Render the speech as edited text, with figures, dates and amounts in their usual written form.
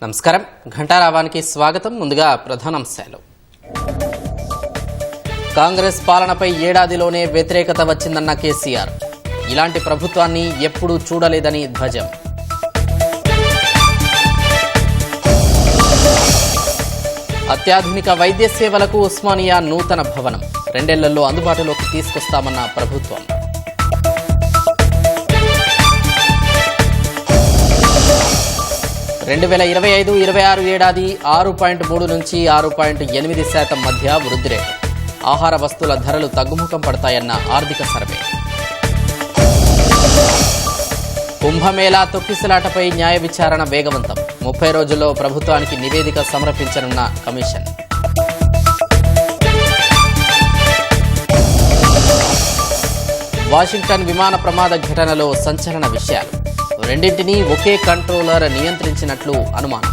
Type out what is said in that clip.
నమస్కారం ఘంటారావానికి స్వాగతం. ముందుగా ప్రధానాంశాలు. కాంగ్రెస్ పాలనపై ఏడాదిలోనే వ్యతిరేకత వచ్చిందన్న కేసీఆర్. ఇలాంటి ప్రభుత్వాన్ని ఎప్పుడూ చూడలేదని ధ్వజం. అత్యాధునిక వైద్య సేవలకు ఉస్మానియా నూతన భవనం 2 ఏళ్లలో అందుబాటులోకి తీసుకొస్తామన్న ప్రభుత్వం. రెండు 2025-26 ఏడాది 6.3 నుంచి 6.8% మధ్య వృద్ధి రేటు. ఆహార వస్తువుల ధరలు తగ్గుముఖం పడతాయన్న ఆర్థిక సర్వే. కుంభమేళా తొక్కిసలాటపై న్యాయ విచారణ వేగవంతం. 30 రోజుల్లో ప్రభుత్వానికి నివేదిక సమర్పించనున్న కమిషన్. వాషింగ్టన్ విమాన ప్రమాద ఘటనలో సంచలన విషయాలు. రెండింటినీ ఒకే కంట్రోలర్ నియంత్రించినట్లు అనుమానం.